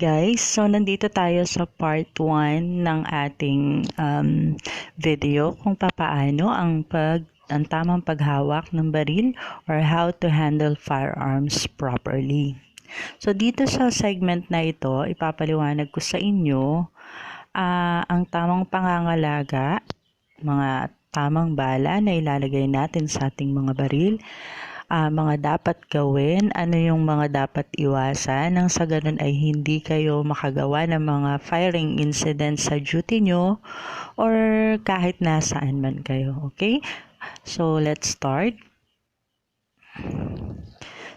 Guys, so nandito tayo sa part 1 ng ating video kung papaano ang tamang paghawak ng baril or how to handle firearms properly. So dito sa segment na ito, ipapaliwanag ko sa inyo ang tamang pangangalaga, mga tamang bala na ilalagay natin sa ating mga baril, mga dapat gawin, ano yung mga dapat iwasan nang sa ganun ay hindi kayo makagawa ng mga firing incidents sa duty nyo or kahit nasaan man kayo. Okay? So, let's start.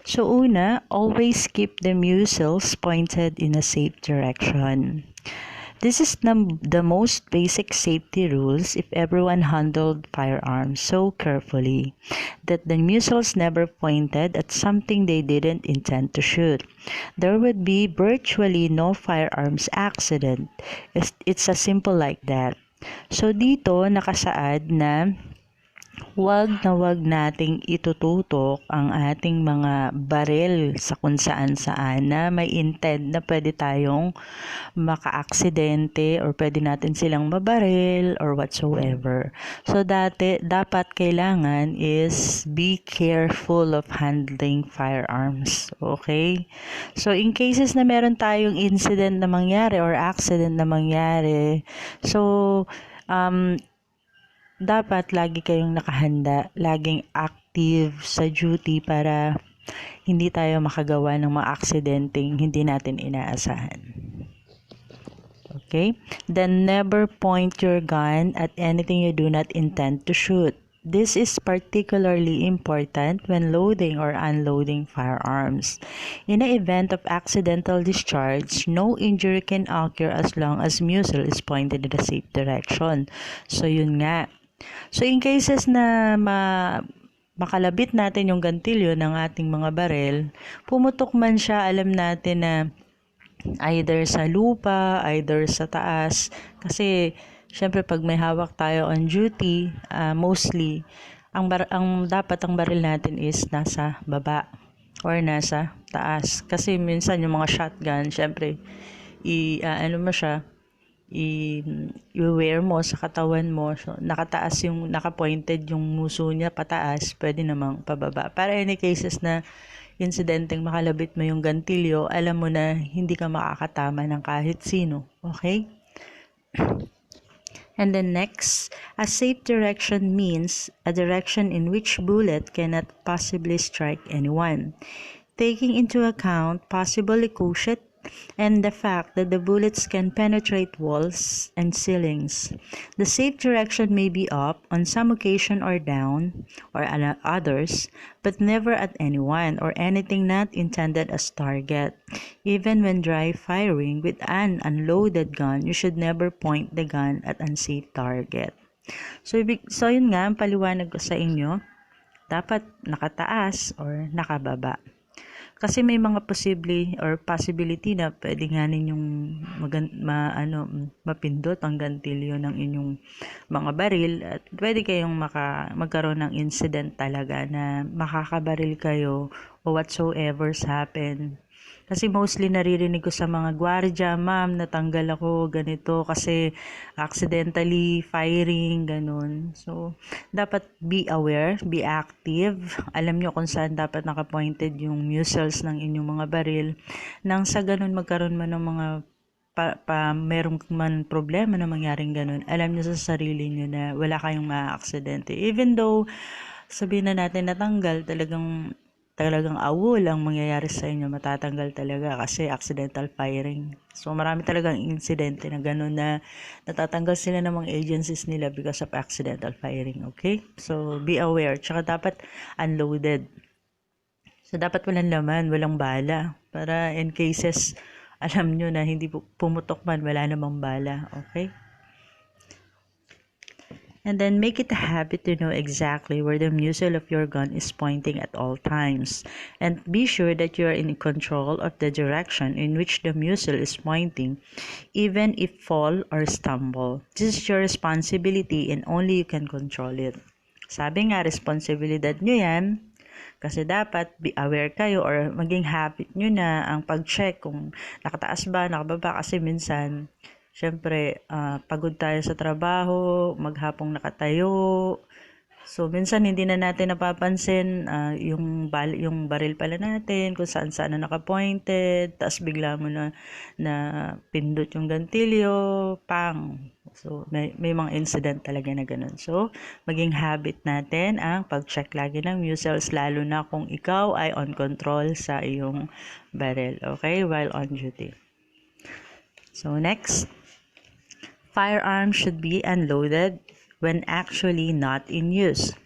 So, una, always keep the muzzles pointed in a safe direction. This is the most basic safety rules if everyone handled firearms so carefully that the muzzles never pointed at something they didn't intend to shoot. There would be virtually no firearms accident. It's as simple like that. So dito nakasaad na wag nating itututok ang ating mga baril sa kung saan na may intent na pwede tayong maka-aksidente or pwede natin silang mabaril or whatsoever. So dapat kailangan is be careful of handling firearms. Okay? So in cases na meron tayong incident na mangyari or accident na mangyari, so dapat lagi kayong nakahanda, laging active sa duty para hindi tayo makagawa ng mga aksidenteng hindi natin inaasahan. Okay? Then never point your gun at anything you do not intend to shoot. This is particularly important when loading or unloading firearms. In the event of accidental discharge, no injury can occur as long as muzzle is pointed in the safe direction. So yun nga. So in cases na makalabit natin yung gantilyo ng ating mga baril, pumutok man siya, alam natin na either sa lupa, either sa taas. Kasi syempre pag may hawak tayo on duty, mostly ang dapat ang baril natin is nasa baba or nasa taas. Kasi minsan yung mga shotgun, syempre i-wear mo sa katawan mo, so nakataas yung naka-pointed yung muso niya pataas, pwede namang pababa. Para any cases na insidenteng makalabit mo yung gantilyo, alam mo na hindi ka makakatama ng kahit sino. Okay? And then next, a safe direction means a direction in which bullet cannot possibly strike anyone, taking into account possible ricochet and the fact that the bullets can penetrate walls and ceilings. The safe direction may be up on some occasion or down or others, but never at anyone or anything not intended as target. Even when dry firing with an unloaded gun, you should never point the gun at unsafe target. So yun nga, ang paliwanag ko sa inyo, dapat nakataas or nakababa. Kasi may mga possibility na pwede nga ninyong mapindot ang gantilyo ng inyong mga baril at pwede kayong magkaroon ng incident talaga na makakabaril kayo o whatsoever's happen. Kasi mostly naririnig ko sa mga gwardiya, ma'am, natanggal ako ganito kasi accidentally firing, ganun. So, dapat be aware, be active. Alam nyo kung saan dapat nakapointed yung muzzles ng inyong mga baril. Nang sa ganun magkaroon man ng mga merong man problema na mangyaring ganun, alam nyo sa sarili nyo na wala kayong ma-aksidente. Even though sabihin na natin natanggal, talagang awol ang mangyayari sa inyo, matatanggal talaga kasi accidental firing. So marami talagang insidente na gano'n na natatanggal sila ng mga agencies nila because of accidental firing, okay? So be aware, tsaka dapat unloaded. So dapat walang laman, walang bala, para in cases alam nyo na hindi pumutok man, wala namang bala, okay? And then make it a habit to know exactly where the muzzle of your gun is pointing at all times. And be sure that you are in control of the direction in which the muzzle is pointing, even if fall or stumble. This is your responsibility and only you can control it. Sabi nga, responsibilidad nyo yan. Kasi dapat be aware kayo or maging habit nyo na ang pag-check kung nakataas ba, nakababa. Kasi minsan, syempre, pagod tayo sa trabaho, maghapong nakatayo. So, minsan hindi na natin napapansin yung baril pala natin, kung saan-saan na nakapointed, tapos bigla mo na pindot yung gantilyo, pang. So, may mga incident talaga na ganun. So, maging habit natin ang pag-check lagi ng muzzles, lalo na kung ikaw ay on control sa iyong baril, okay, while on duty. So, next, firearms should be unloaded when actually not in use.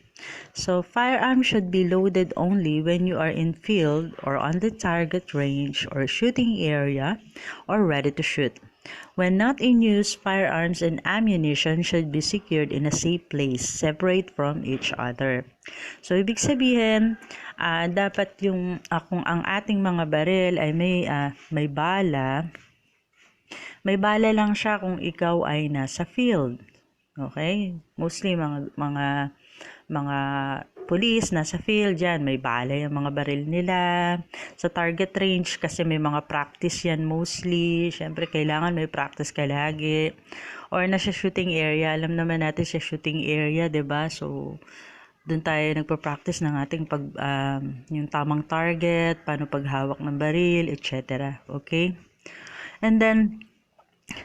So, firearms should be loaded only when you are in field or on the target range or shooting area or ready to shoot. When not in use, firearms and ammunition should be secured in a safe place, separate from each other. So, ibig sabihin, dapat kung ang ating mga baril ay may bala lang siya kung ikaw ay nasa field. Okay? Mostly mga police nasa field yan, may bala yung mga baril nila. Sa target range kasi may mga practice yan mostly. Syempre kailangan may practice ka lagi. Or nasa shooting area, alam naman natin sa shooting area, 'di ba? So doon tayo nagpa-practice ng ating yung tamang target, paano paghawak ng baril, etc. Okay? And then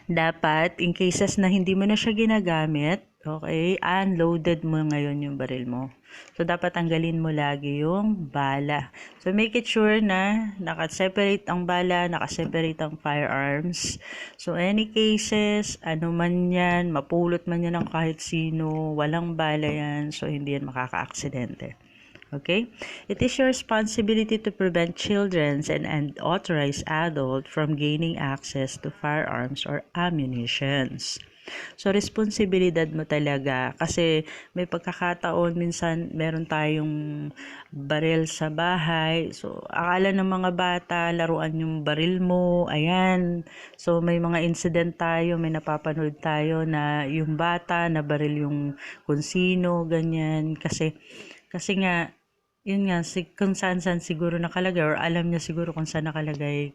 dapat, in cases na hindi mo na siya ginagamit, okay, unloaded mo ngayon yung baril mo. So, dapat tanggalin mo lagi yung bala. So, make it sure na naka-separate ang bala, naka-separate ang firearms. So, any cases, ano man yan, mapulot man yan ng kahit sino, walang bala yan, so hindi yan makaka-aksidente. Okay? It is your responsibility to prevent children and unauthorized adults from gaining access to firearms or ammunitions. So, responsibilidad mo talaga kasi may pagkakataon minsan meron tayong baril sa bahay. So, akala ng mga bata, laruan yung baril mo. Ayan. So, may mga incident tayo, may napapanood tayo na yung bata na baril yung kung sino, ganyan. Kasi nga, yun nga, kung saan siguro nakalagay or alam niya siguro kung saan nakalagay.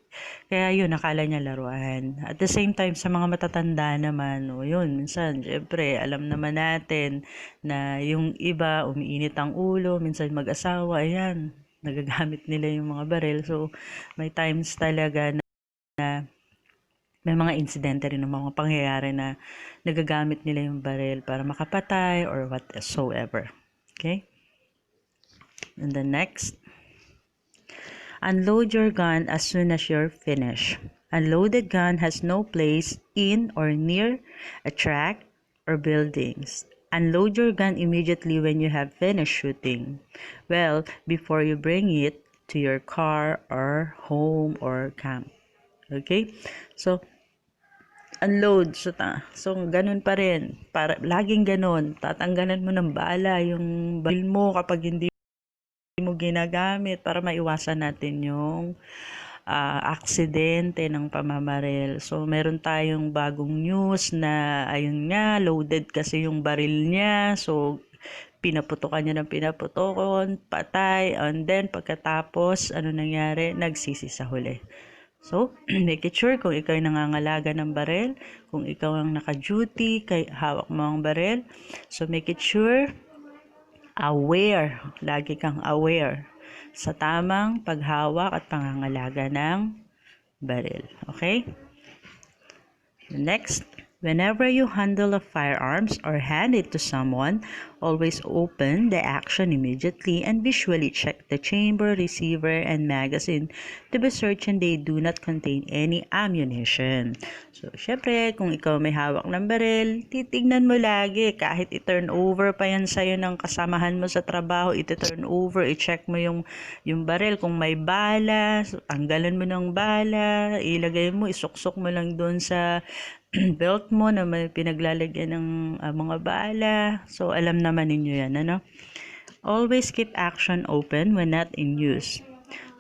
Kaya yun, nakala niya laruan. At the same time, sa mga matatanda naman, yun, minsan, syempre, alam naman natin na yung iba, umiinit ang ulo, minsan mag-asawa, ayan, nagagamit nila yung mga baril. So, may times talaga na may mga insidente rin ng mga pangyayari na nagagamit nila yung baril para makapatay or whatsoever. Okay? And the next, unload your gun as soon as you're finished. Unloaded gun has no place in or near a track or buildings. Unload your gun immediately when you have finished shooting. Well, before you bring it to your car or home or camp. Okay? So, unload. So ganun pa rin. Laging ganun. Tatanggalan mo ng bala yung baril mo kapag hindi mo ginagamit para maiwasan natin yung aksidente ng pamamaril. So, meron tayong bagong news na ayun nga, loaded kasi yung baril niya. So, pinaputokan niya ng pinaputokon, patay, and then pagkatapos, ano nangyari? Nagsisi sa huli. So, make it sure kung ikaw ay nangangalaga ng baril, kung ikaw ang naka-duty, hawak mo ang baril. So, make it sure aware, lagi kang aware sa tamang paghawak at pangangalaga ng baril. Okay? Next, whenever you handle a firearms or hand it to someone, always open the action immediately and visually check the chamber, receiver, and magazine to be certain they do not contain any ammunition. So, syempre, kung ikaw may hawak ng baril, titignan mo lagi. Kahit i-turn over pa yan sa'yo ng kasamahan mo sa trabaho, i-turn over, i-check mo yung baril. Kung may bala, tanggalan mo ng bala, ilagay mo, isuksok mo lang doon sa belt mo na may pinaglalagyan ng mga bala. So, alam naman ninyo yan, ano? Always keep action open when not in use.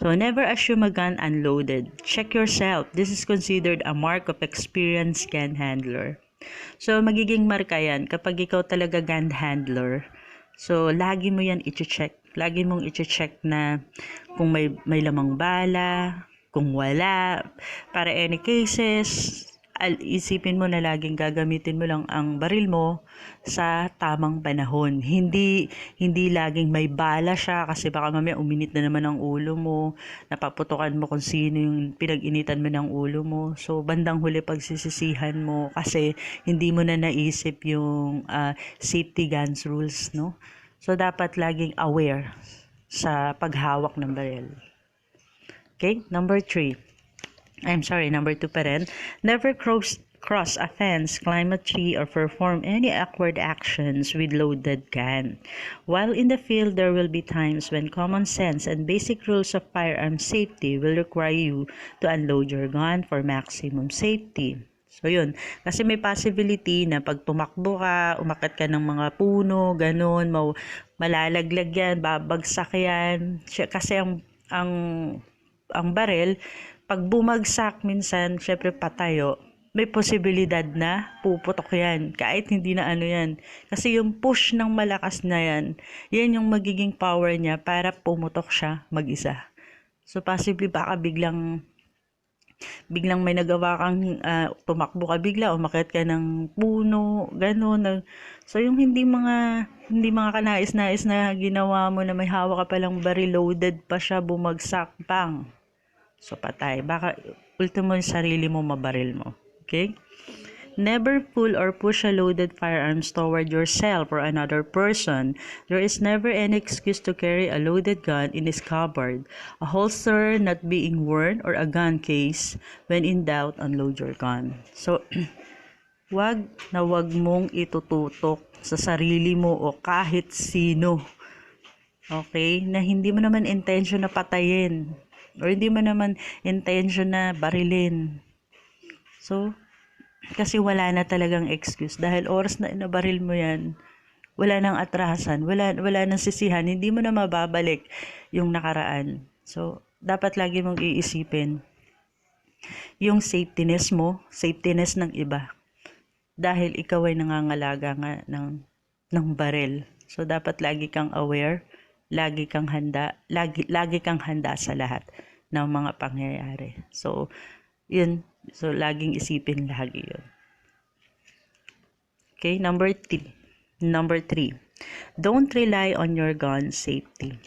So, never assume a gun unloaded. Check yourself. This is considered a mark of experienced gun handler. So, magiging marka yan kapag ikaw talaga gun handler. So, lagi mo yan i-check. Lagi mong i-check na kung may lamang bala, kung wala, para any cases, isipin mo na laging gagamitin mo lang ang baril mo sa tamang panahon. Hindi laging may bala siya kasi baka mamaya uminit na naman ang ulo mo, napaputukan mo kung sino yung pinag-initan mo ng ulo mo. So bandang huli pagsisisihan mo kasi hindi mo na naisip yung safety guns rules, no? So dapat laging aware sa paghawak ng baril. Okay? Number 2 pa rin. Never cross a fence, climb a tree, or perform any awkward actions with loaded gun. While in the field, there will be times when common sense and basic rules of firearm safety will require you to unload your gun for maximum safety. So, yun. Kasi may possibility na pag tumakbo ka, umakyat ka ng mga puno, ganun, malalaglag yan, babagsak yan. Kasi ang baril, pag bumagsak minsan, syempre patayo, may posibilidad na puputok yan. Kahit hindi na ano yan. Kasi yung push ng malakas na yan, yan yung magiging power niya para pumutok siya mag-isa. So possibly baka biglang may nagawa kang tumakbo ka bigla, umakyat ka ng puno, gano'n. So yung hindi mga kanais-nais na ginawa mo na may hawak ka palang baril, loaded pa siya, bumagsak, bang! So, patay. Baka, ultimo yung sarili mo, mabaril mo. Okay? Never pull or push a loaded firearms toward yourself or another person. There is never any excuse to carry a loaded gun in his cupboard, a holster not being worn, or a gun case. When in doubt, unload your gun. So, wag mong itututok sa sarili mo o kahit sino. Okay? Na hindi mo naman intention na patayin. Or hindi mo naman intention na barilin. So, kasi wala na talagang excuse. Dahil oras na inabaril mo yan, wala nang atrasan, wala nang sisihan, hindi mo na mababalik yung nakaraan. So, dapat lagi mong iisipin yung safetyness mo, safetyness ng iba. Dahil ikaw ay nangangalaga nga ng baril. So, dapat lagi kang aware, lagi kang handa sa lahat ng mga pangyayari. So, yun. So, laging isipin lagi yun. Okay, number 3. Don't rely on your gun safety.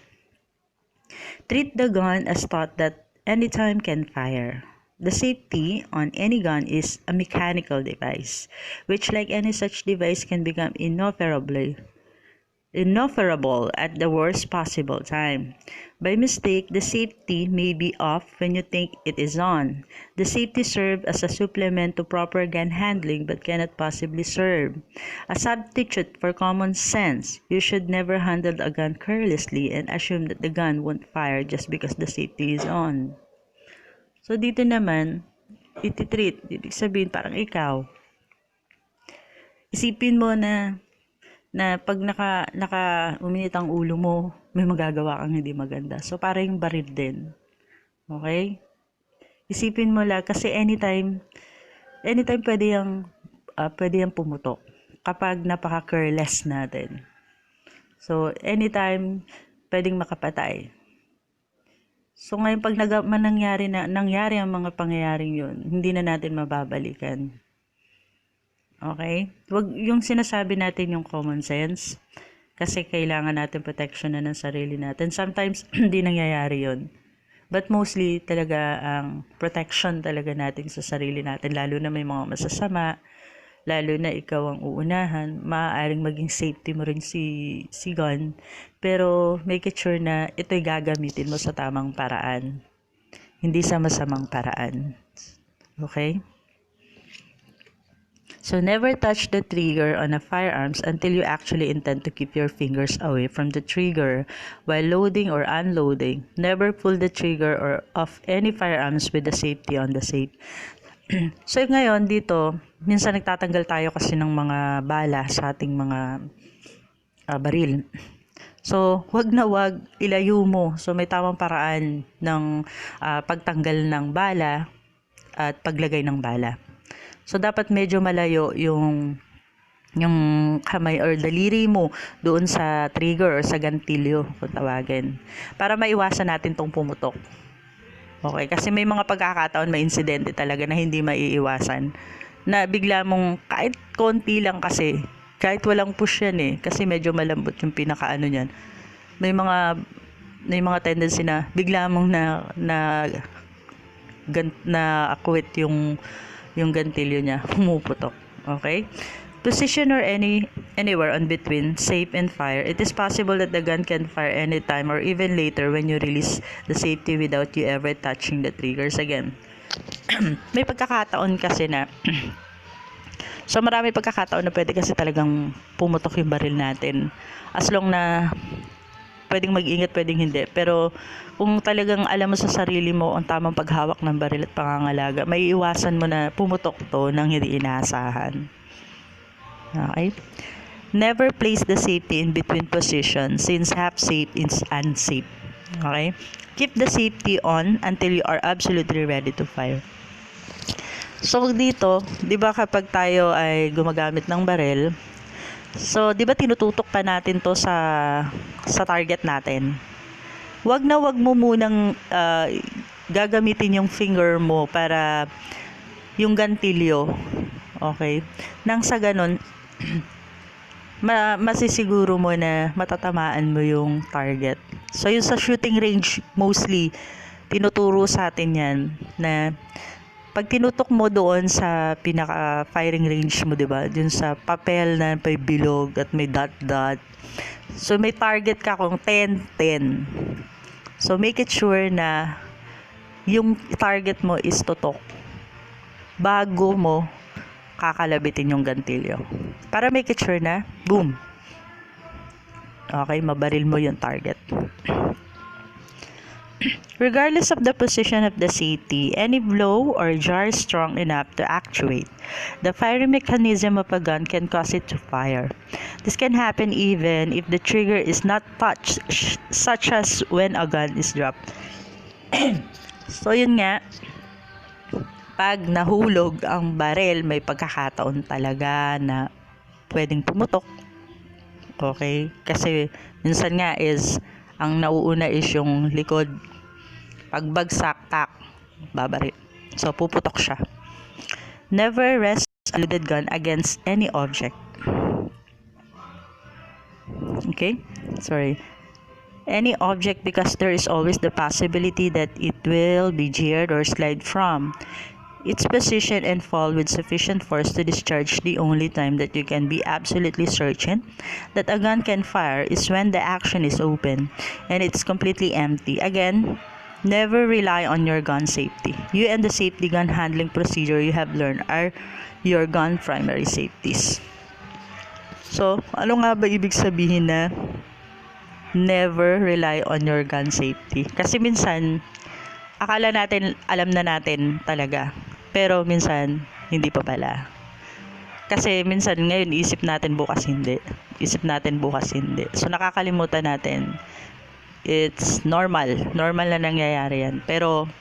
Treat the gun as thought that anytime can fire. The safety on any gun is a mechanical device, which like any such device can become inoperable at the worst possible time. By mistake, the safety may be off when you think it is on. The safety serves as a supplement to proper gun handling but cannot possibly serve a substitute for common sense. You should never handle a gun carelessly and assume that the gun won't fire just because the safety is on. So dito naman, ititreat, ibig sabihin parang ikaw. Isipin mo na pag naka uminit ang ulo mo, may magagawa kang hindi maganda. So, para yung baril din. Okay? Isipin mo lang, kasi anytime pwede yung pumutok kapag napaka-careless natin. So, anytime pwedeng makapatay. So, ngayon pag nangyari ang mga pangyayaring yun, hindi na natin mababalikan. Okay? Wag yung sinasabi natin yung common sense kasi kailangan natin protection na ng sarili natin. Sometimes hindi nangyayari yun. But mostly talaga ang protection talaga natin sa sarili natin, lalo na may mga masasama, lalo na ikaw ang uunahan, maaaring maging safety mo rin si gun, pero make it sure na ito'y gagamitin mo sa tamang paraan, hindi sa masamang paraan. Okay? So, never touch the trigger on a firearms until you actually intend to keep your fingers away from the trigger while loading or unloading. Never pull the trigger or of any firearms with the safety on the safe. So, ngayon dito, minsan nagtatanggal tayo kasi ng mga bala sa ating mga baril. So, wag ilayo mo. So, may tamang paraan ng pagtanggal ng bala at paglagay ng bala. So, dapat medyo malayo yung yung kamay or daliri mo doon sa trigger or sa gantilyo kung tawagin, para maiwasan natin tong pumutok. Okay, kasi may mga pagkakataon, may insidente talaga na hindi maiiwasan, na bigla mong kahit konti lang, kasi kahit walang push yan kasi medyo malambot yung pinakaano niyan, may mga tendency na bigla mong na akwit yung gantilyo niya, pumuputok. Okay? Position or anywhere on between safe and fire. It is possible that the gun can fire anytime or even later when you release the safety without you ever touching the triggers again. May pagkakataon kasi na so marami pagkakataon na pwede kasi talagang pumutok yung baril natin. As long na pwedeng mag-ingat, pwedeng hindi. Pero kung talagang alam mo sa sarili mo ang tamang paghawak ng baril at pangangalaga, may iwasan mo na pumutok to nang hindi inaasahan. Okay? Never place the safety in between positions, since half safe is unsafe. Okay? Keep the safety on until you are absolutely ready to fire. So dito, 'di ba kapag tayo ay gumagamit ng baril, so 'di ba tinututok pa natin 'to sa target natin. Wag mo munang gagamitin yung finger mo para yung gantilyo. Okay? Nang sa ganun, masisiguro mo na matatamaan mo yung target. So yung sa shooting range, mostly tinuturo sa atin yan na pag tinutok mo doon sa pinaka firing range mo, 'di ba? Dun sa papel na may bilog at may dot. So may target ka kung 10-10. So make it sure na yung target mo is tutok bago mo kakalabitin yung gantilyo. Para make it sure na, boom. Okay, mabaril mo yung target. Regardless of the position of the safety, any blow or jar is strong enough to actuate the firing mechanism of a gun can cause it to fire. This can happen even if the trigger is not touched, such as when a gun is dropped. So yun nga, pag nahulog ang baril, may pagkakataon talaga na pwedeng pumutok. Okay? Kasi minsan nga is ang nauuna is yung likod. Pag bagsak, tak, babaril. So puputok siya. Never rest a loaded gun against any object. Okay? Sorry. Any object, because there is always the possibility that it will be jeered or slide from its position and fall with sufficient force to discharge. The only time that you can be absolutely certain that a gun can fire is when the action is open and it's completely empty. Again, never rely on your gun safety. You and the safety gun handling procedure you have learned are your gun primary safeties. So, ano nga ba ibig sabihin na never rely on your gun safety? Kasi minsan, akala natin alam na natin talaga. Pero minsan, hindi pa pala. Kasi minsan ngayon isip natin, bukas hindi. Isip natin bukas hindi. So nakakalimutan natin. It's normal. Normal na nangyayari yan. Pero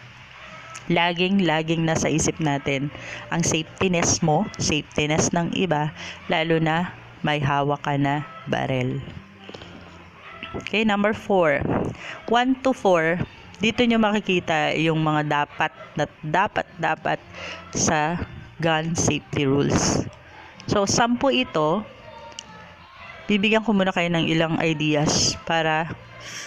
laging nasa isip natin ang safetyness mo, safetyness ng iba, lalo na may hawak ka na barel. Okay, number 4. 1 to 4. Dito nyo makikita yung mga dapat sa gun safety rules. So, 10 ito. Bibigyan ko muna kayo ng ilang ideas para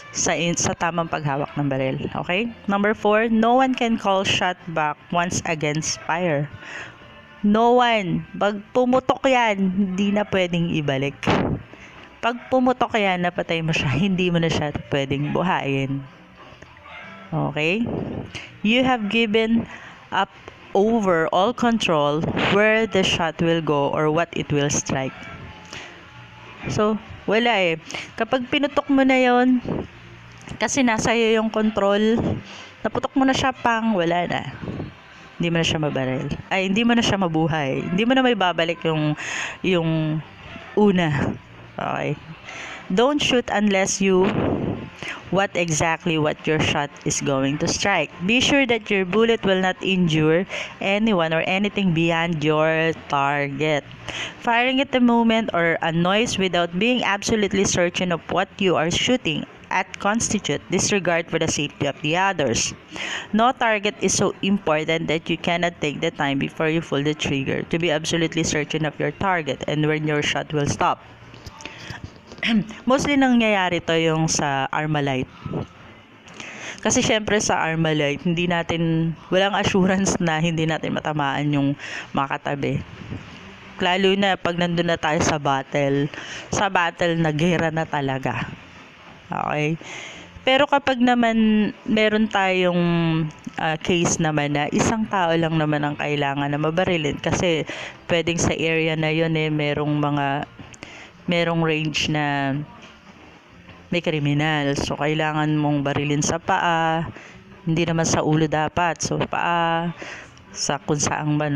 sa tamang paghawak ng baril. Okay? Number 4, no one can call shot back once against fire. No one. Pag pumutok yan, hindi na pwedeng ibalik. Pag pumutok yan, napatay mo siya, hindi mo na siya pwedeng buhayin. Okay? You have given up over all control where the shot will go or what it will strike. So, wala Kapag pinutok mo na yon, kasi nasa iyo yung control, naputok mo na siya, wala na. Hindi mo na siya mabaril. Ay, hindi mo na siya mabuhay. Hindi mo na may babalik yung una. Okay? Don't shoot unless you what your shot is going to strike. Be sure that your bullet will not injure anyone or anything beyond your target. Firing at the moment or a noise without being absolutely certain of what you are shooting at constitute disregard for the safety of the others. No target is so important that you cannot take the time before you pull the trigger to be absolutely certain of your target and when your shot will stop. Mostly nangyayari to yung sa Armalite. Kasi syempre sa Armalite, walang assurance na hindi natin matamaan yung makatabi. Lalo na pag nandun na tayo sa battle nagera na talaga. Okay? Pero kapag naman meron tayong case naman na isang tao lang naman ang kailangan na mabarilin kasi pwedeng sa area na yun merong range na may kriminal. So kailangan mong barilin sa paa, hindi naman sa ulo dapat. So paa, sa kung saan ba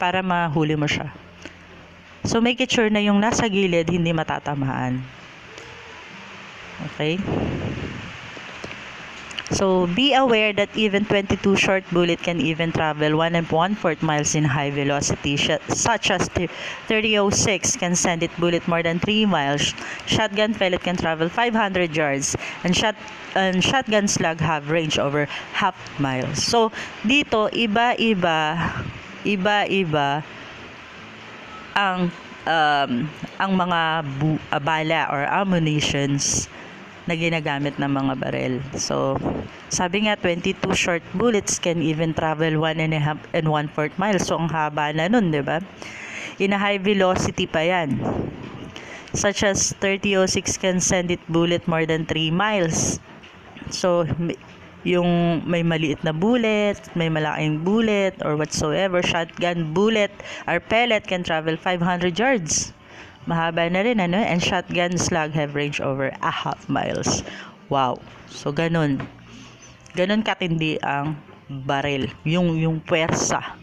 para mahuli mo siya. So make it sure na yung nasa gilid hindi matatamaan. Okay? So, be aware that even 22 short bullet can even travel 1 1/4 miles in high velocity, such as 3006 can send it bullet more than 3 miles. Shotgun pellet can travel 500 yards, and shotgun slug have range over half miles. So, dito, iba-iba ang mga bala or ammunitions na ginagamit ng mga barel. So, sabi nga 22 short bullets can even travel 1 1/4 miles. So, ang haba na nun, di ba? In a high velocity pa yan. Such as 3006 can send it bullet more than 3 miles. So, yung may maliit na bullet, may malaking bullet, or whatsoever, shotgun bullet or pellet can travel 500 yards. Mahaba na rin, and shotgun slug have range over a half miles. Wow. So, ganun katindi ang baril. Yung puwersa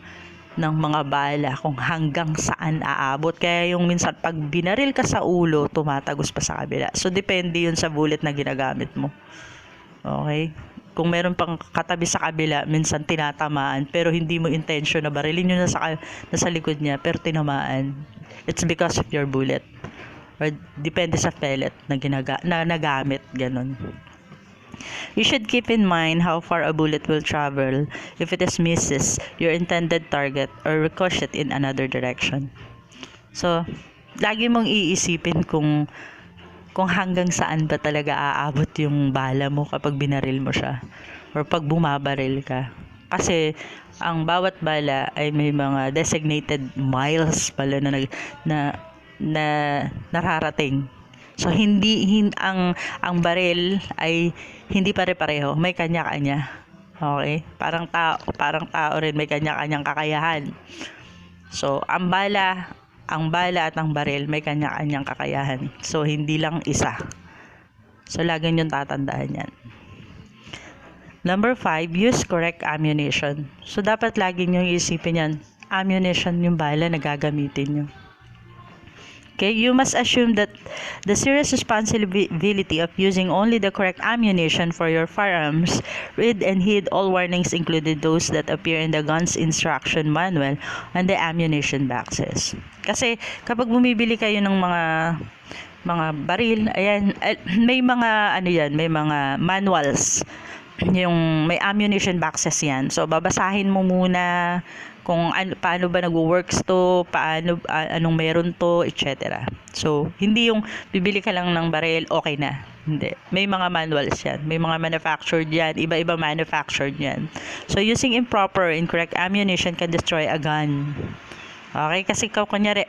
ng mga bala kung hanggang saan aabot. Kaya yung minsan pag binaril ka sa ulo, tumatagos pa sa kabila. So, depende yun sa bullet na ginagamit mo. Okay? Kung meron pang katabi sa kabila, minsan tinatamaan, pero hindi mo intention na barilin yun nasa likod niya, pero tinamaan. It's because of your bullet. Or depende sa pellet na nagamit, ganun. You should keep in mind how far a bullet will travel if it misses your intended target or ricochet in another direction. So, lagi mong iisipin kung hanggang saan ba talaga aabot yung bala mo kapag binaril mo siya or pag bumabaril ka. Kasi ang bawat bala ay may mga designated miles pala na nararating. So ang baril ay hindi pare-pareho, may kanya-kanya. Okay? Parang tao rin, may kanya-kanyang kakayahan. So ang bala at ang baril may kanya-kanyang kakayahan. So hindi lang isa. So lagi niyong tatandaan yan. Number 5, use correct ammunition. So, dapat lagi nyo isipin yan, ammunition yung bala na gagamitin nyo. Okay, you must assume that the serious responsibility of using only the correct ammunition for your firearms. Read and heed all warnings, included those that appear in the gun's instruction manual and the ammunition boxes. Kasi, kapag bumibili kayo ng mga baril, ayan, may mga may mga manuals. Yung may ammunition boxes yan. So, babasahin mo muna kung paano ba nagwo-works to, anong meron to, etc. So, hindi yung bibili ka lang ng baril, okay na. Hindi. May mga manuals yan. May mga manufactured yan. Iba-iba manufactured yan. So, using improper or incorrect ammunition can destroy a gun. Okay? Kasi kunyari,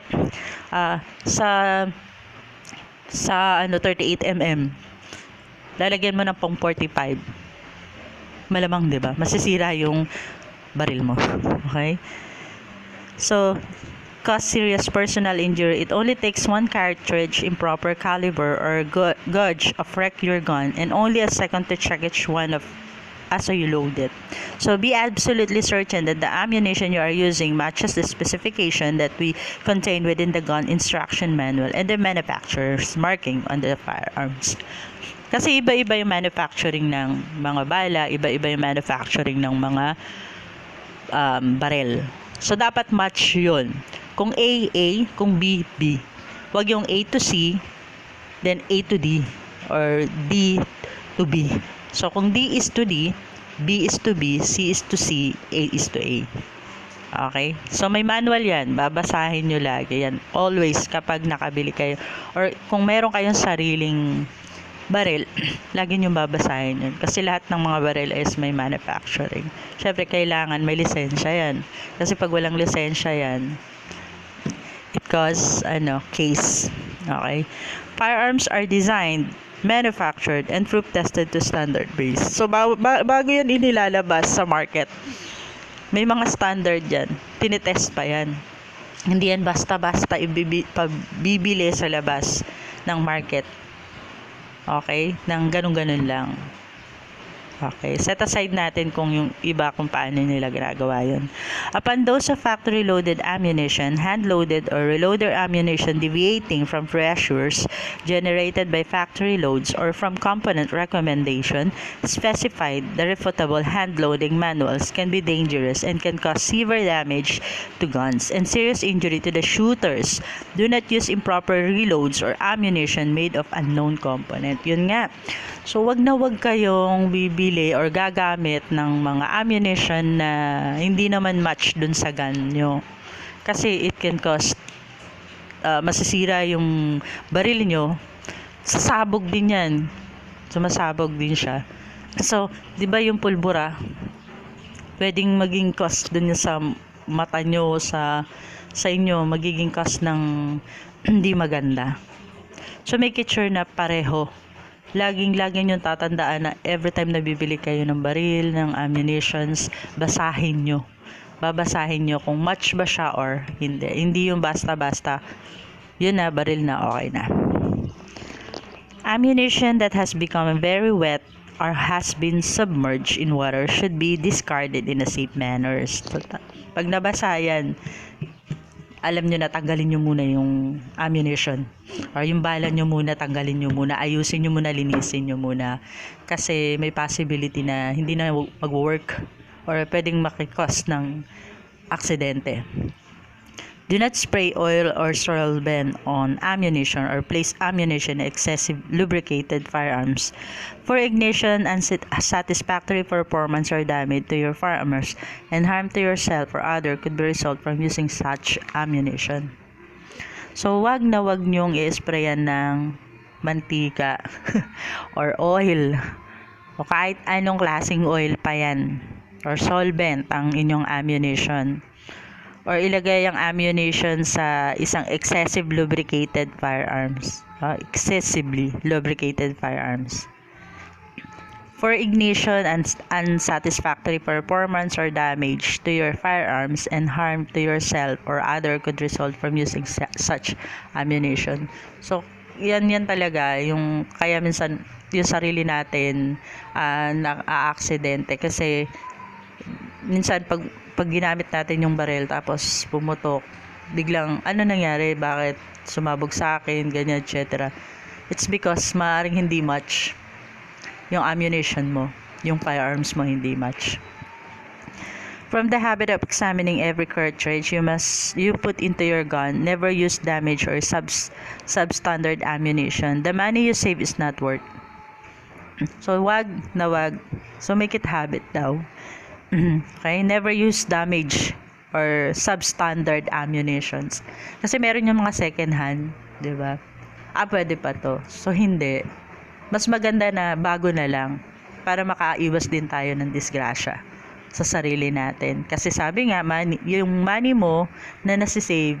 sa 38mm, lalagyan mo ng pang 45. Malamang, 'di ba? Masisira yung baril mo. Okay? So, cause serious personal injury. It only takes one cartridge, improper caliber, or gauge of wreck your gun, and only a second to check each one as you load it. So, be absolutely certain that the ammunition you are using matches the specification that we contain within the gun instruction manual and the manufacturer's marking on the firearms. Kasi iba-iba yung manufacturing ng mga bala, iba-iba yung manufacturing ng mga barel. So, dapat match yun. Kung A, A, kung B, B. Huwag yung A to C, then A to D, or D to B. So, kung D is to D, B is to B, C is to C, A is to A. Okay? So, may manual yan. Babasahin nyo lagi yan. Always, kapag nakabili kayo. Or, kung meron kayong sariling baril, lagi nyo babasahin yun. Kasi lahat ng mga baril is may manufacturing. Syempre, kailangan may lisensya yan. Kasi pag walang lisensya yan, it cause, case. Okay? Firearms are designed, manufactured, and proof tested to standard base. So, bago yan inilalabas sa market, may mga standard yan. Tinitest pa yan. Hindi yan basta-basta bibili sa labas ng market. Okay? Nang ganun-ganun lang. Okay. Set aside natin kung yung iba kung paano nila ginagawa yun. Upon dose of factory-loaded ammunition, hand-loaded or reloader ammunition deviating from pressures generated by factory loads or from component recommendation specified, the refutable hand-loading manuals can be dangerous and can cause severe damage to guns and serious injury to the shooters. Do not use improper reloads or ammunition made of unknown component. Yun nga. So, wag kayong bibili or gagamit ng mga ammunition na hindi naman match dun sa gun nyo. Kasi it can cause masisira yung baril nyo. Sasabog din yan. Sumasabog din siya. So, di ba yung pulbura? Pwedeng maging cause dun sa mata nyo, sa inyo, magiging cause ng hindi maganda. So, make it sure na pareho. Laging yung tatandaan na every time na bibili kayo ng baril, ng ammunitions, basahin nyo. Babasahin nyo kung match ba siya or hindi. Hindi yung basta-basta, yun na, baril na, okay na. Ammunition that has become very wet or has been submerged in water should be discarded in a safe manner. Pag nabasa yan, alam nyo na, tanggalin nyo muna yung ammunition. Or yung bala nyo muna, tanggalin nyo muna. Ayusin nyo muna, linisin nyo muna. Kasi may possibility na hindi na mag-work or pwedeng makikos ng aksidente. Do not spray oil or solvent on ammunition or place ammunition in excessive lubricated firearms. For ignition, unsatisfactory performance or damage to your firearms and harm to yourself or other could be result from using such ammunition. So, wag nyong i-sprayan ng mantika or oil o kahit anong klaseng oil pa yan or solvent ang inyong ammunition. Or ilagay ang ammunition sa isang excessive lubricated firearms. Excessively lubricated firearms. For ignition and unsatisfactory performance or damage to your firearms and harm to yourself or other could result from using such ammunition. So, yan talaga yung kaya minsan yung sarili natin na-aksidente kasi minsan pag ginamit natin yung barel tapos pumutok, biglang ano nangyari, bakit sumabog sa akin, ganyan, etc. It's because maaaring hindi match yung ammunition mo, yung firearms mo hindi match. From the habit of examining every cartridge you put into your gun, never use damaged or substandard ammunition. The money you save is not worth. So wag. So make it habit daw. Okay, never use damaged or substandard ammunitions. Kasi meron yung mga second hand, 'di ba? Pwede pa to. So hindi. Mas maganda na bago na lang para makaiwas din tayo ng disgrasya sa sarili natin. Kasi sabi nga, yung money mo na nasi-save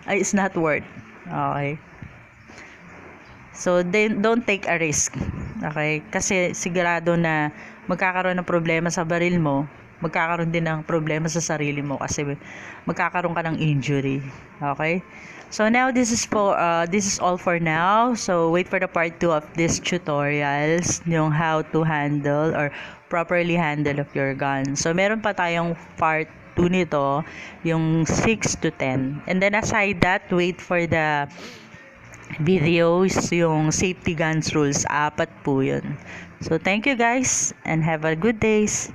ay is not worth. Okay? So, don't take a risk. Okay? Kasi sigurado na magkakaroon ng problema sa baril mo, magkakaroon din ng problema sa sarili mo kasi magkakaroon ka ng injury. Okay? So now this is all for now. So wait for the part 2 of this tutorials, yung how to handle or properly handle of your gun. So meron pa tayong part 2 nito, yung 6 to 10. And then aside that, wait for the videos, yung safety guns rules. Apat po yun. So, thank you guys and have a good days.